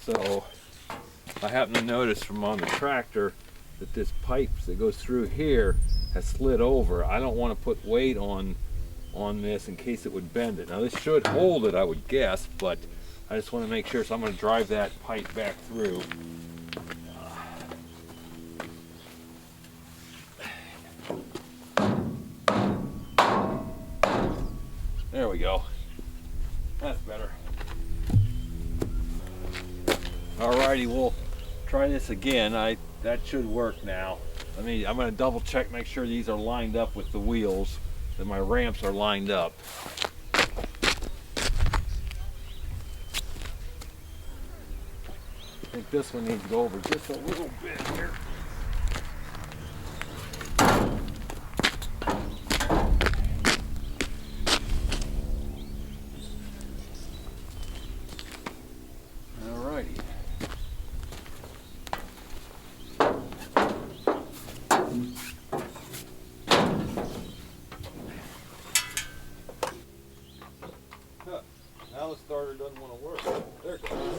So I happen to notice from on the tractor that this pipe that goes through here has slid over. I don't want to put weight on this in case it would bend it. Now this should hold it, I would guess, but I just want to make sure, so I'm going to drive that pipe back through. There we go. That's better. Alrighty, we'll try this again. That should work now. I'm going to double check, make sure these are lined up with the wheels, that my ramps are lined up. I think this one needs to go over just a little bit here. Alrighty. Now the starter doesn't want to work. There it goes.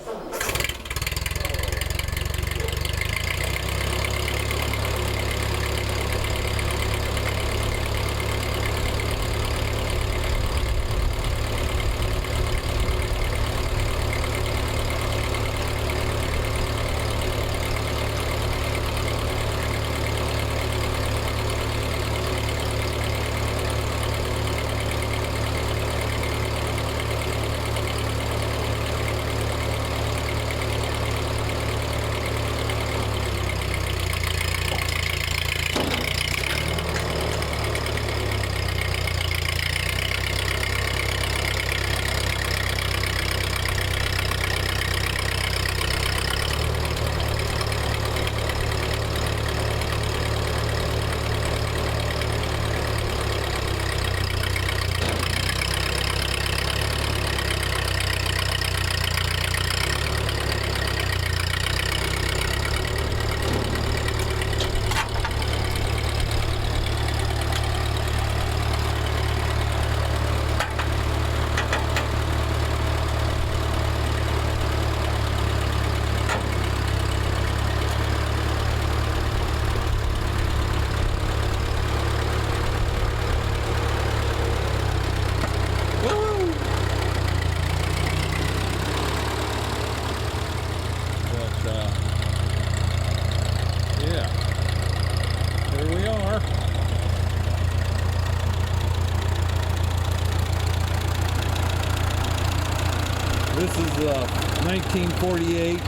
This is a 1948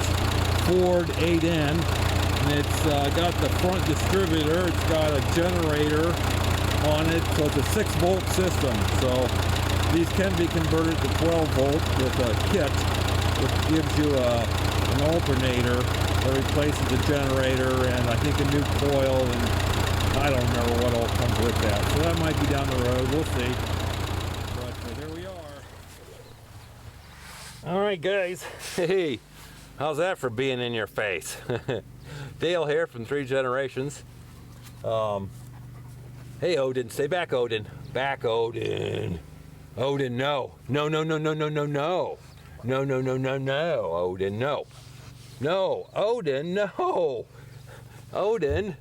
Ford 8N, and it's got the front distributor. It's got a generator on it, so it's a 6-volt system. So these can be converted to 12 volt with a kit, which gives you an alternator that replaces the generator and I think a new coil, and I don't remember what all comes with that. So that might be down the road. We'll see. But there we are. All right, guys. Hey, how's that for being in your face? Dale here from 3 Generations. Hey, Odin, stay back, Odin. Back, Odin. Odin, no. No, no, no, no, no, no, no. No, no, no, no, no. Odin, no. No, Odin, no. Odin.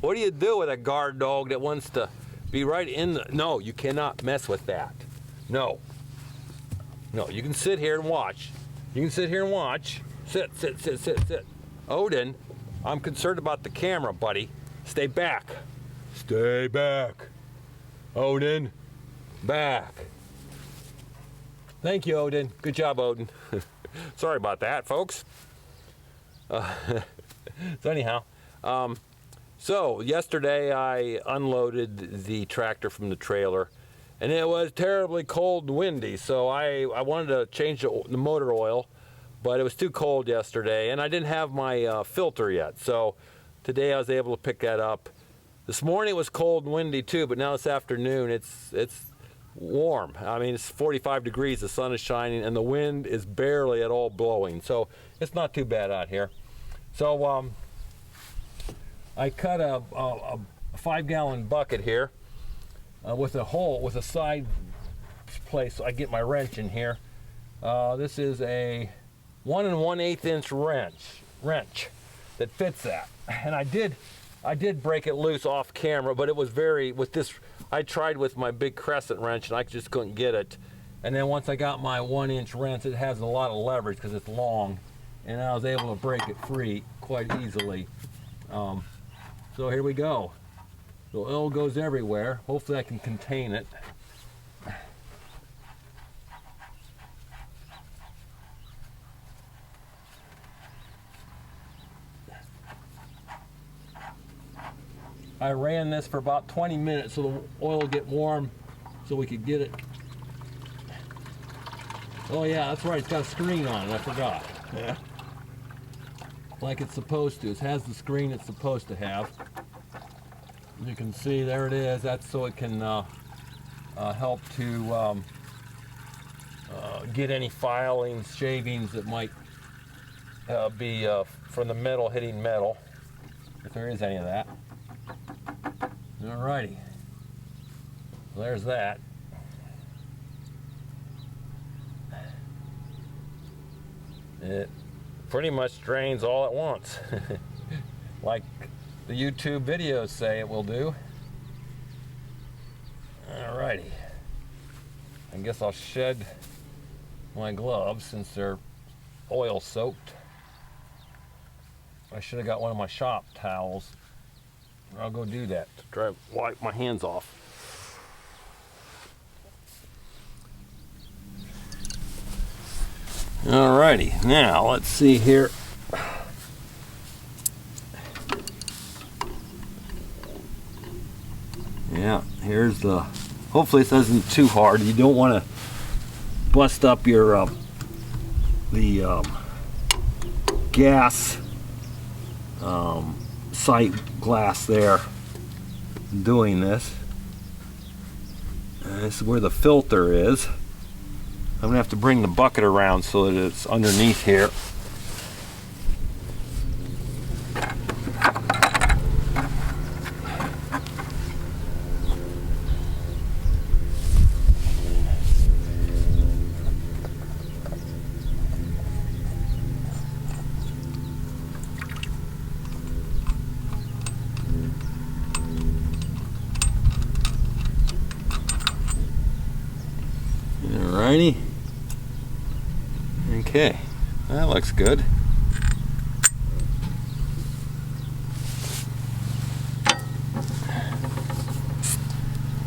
What do you do with a guard dog that wants to be right in the... No, you cannot mess with that. No. No, you can sit here and watch. You can sit here and watch. Sit, sit, sit, sit, sit. Odin, I'm concerned about the camera, buddy. Stay back. Stay back. Odin, back. Thank you, Odin. Good job, Odin. Sorry about that, folks. So anyhow, so yesterday I unloaded the tractor from the trailer, and it was terribly cold and windy, so I wanted to change the motor oil, but it was too cold yesterday, and I didn't have my filter yet, so today I was able to pick that up. This morning it was cold and windy too, but now this afternoon it's warm. I mean, it's 45 degrees, the sun is shining, and the wind is barely at all blowing, so it's not too bad out here. So I cut a 5-gallon bucket here with a hole, with a side place, so I get my wrench in here. This is a 1 1/8 inch wrench that fits that. And I did break it loose off camera, but it was with this, I tried with my big crescent wrench and I just couldn't get it. And then once I got my 1 inch wrench, it has a lot of leverage because it's long, and I was able to break it free quite easily. So here we go. The oil goes everywhere. Hopefully I can contain it. I ran this for about 20 minutes so the oil will get warm so we could get it. Oh yeah, that's right, it's got a screen on it, I forgot. Yeah. Like it's supposed to. It has the screen it's supposed to have. You can see, there it is. That's so it can help to get any filings, shavings that might be from the metal hitting metal, if there is any of that. Alrighty, there's that. It pretty much drains all at once, like the YouTube videos say it will do. Alrighty, I guess I'll shed my gloves since they're oil soaked. I should have got one of my shop towels. I'll go do that to try to wipe my hands off. Alrighty, now let's see here. Yeah, here's the, hopefully this isn't too hard. You don't want to bust up your gas sight glass there doing this. This is where the filter is. I'm gonna have to bring the bucket around so that it's underneath here. Alrighty. Okay, that looks good.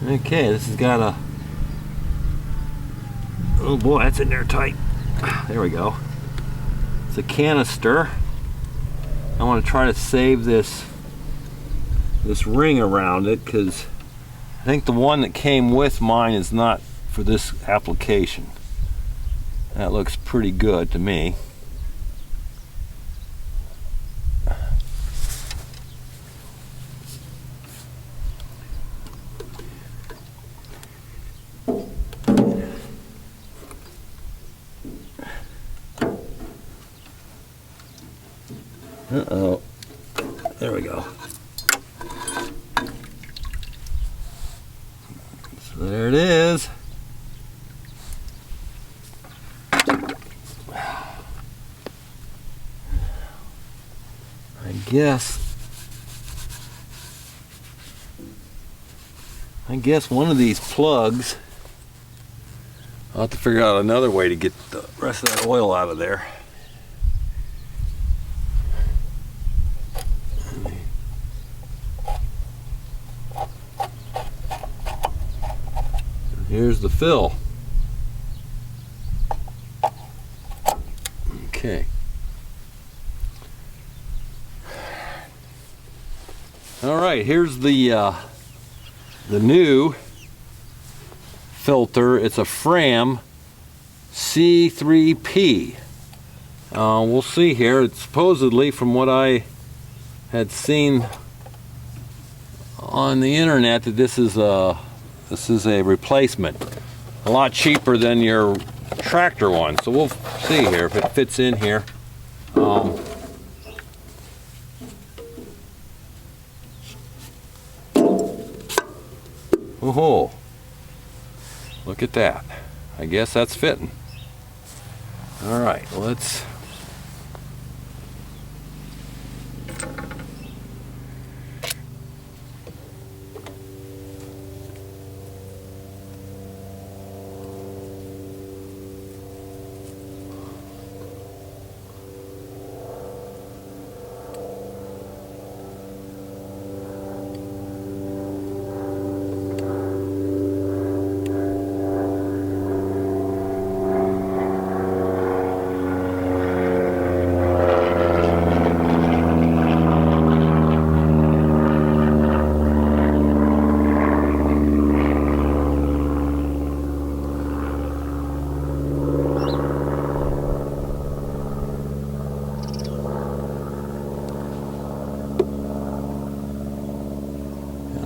Okay, this has got a, oh boy, that's in there tight. There we go. It's a canister. I want to try to save this ring around it because I think the one that came with mine is not for this application. That looks pretty good to me. Uh-oh. There we go. So there it is. I guess one of these plugs, I'll have to figure out another way to get the rest of that oil out of there. Here's the fill. Okay. All right, here's the new filter. It's a Fram C3P. We'll see here. It's supposedly, from what I had seen on the internet, that this is a replacement. A lot cheaper than your tractor one. So we'll see here if it fits in here. Oh, look at that. I guess that's fitting. All right, let's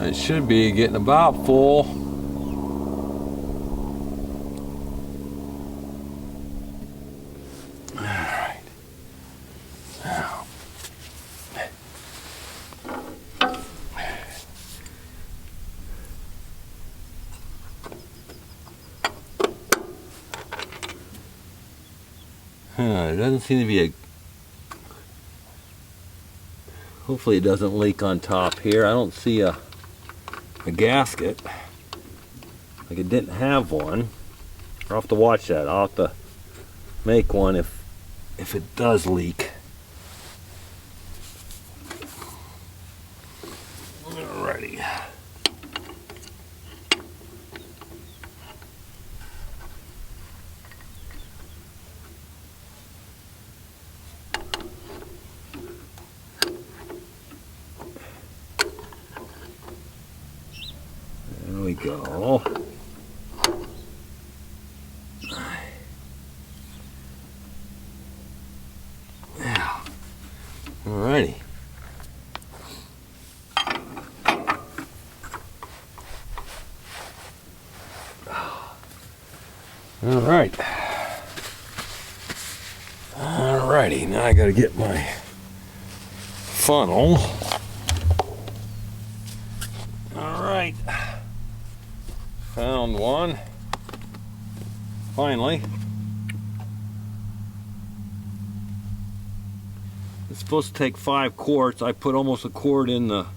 It should be getting about full. All right. Now. There doesn't seem to be a... Hopefully it doesn't leak on top here. I don't see a gasket. Like it didn't have one. I'll have to watch that. I'll have to make one if it does leak. Alrighty. There we go. Yeah. Alrighty. Alright. Alrighty, now I gotta get my funnel. Alright. Found one. Finally. It's supposed to take 5 quarts. I put almost a quart in the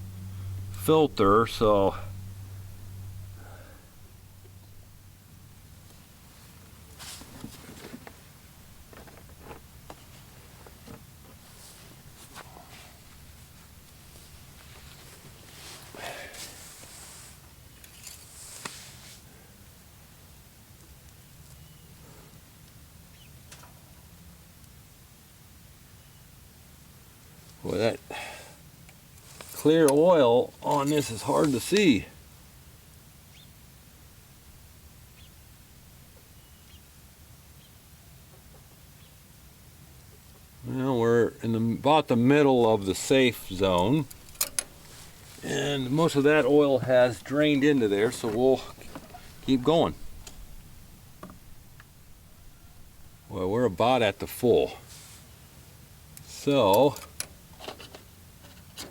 filter, so boy, that clear oil on this is hard to see. Well, we're in about the middle of the safe zone, and most of that oil has drained into there, so we'll keep going. Well, we're about at the full. So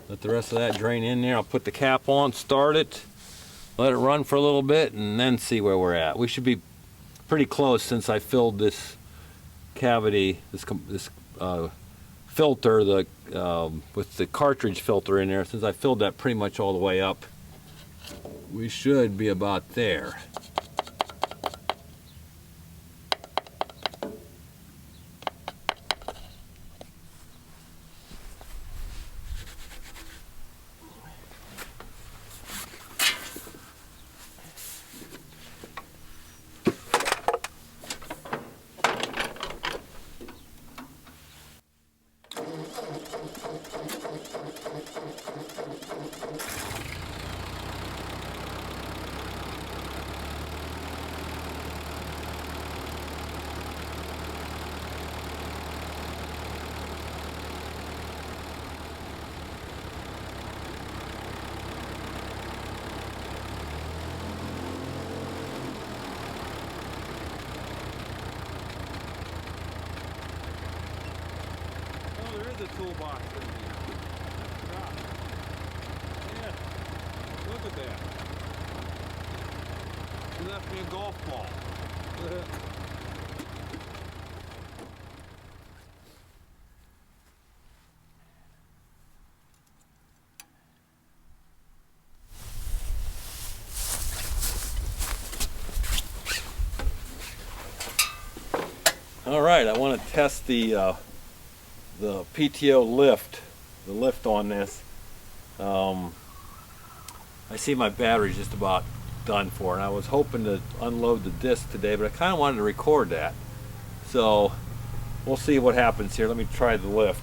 let the rest of that drain in there. I'll put the cap on, start it, let it run for a little bit, and then see where we're at. We should be pretty close since I filled this cavity, this filter, with the cartridge filter in there. Since I filled that pretty much all the way up, we should be about there. The toolbox in here. God. Yeah. Look at that. He left me a golf ball. All right, I want to test the PTO lift, the lift on this. I see my battery's just about done for, and I was hoping to unload the disc today, but I kind of wanted to record that. So we'll see what happens here. Let me try the lift.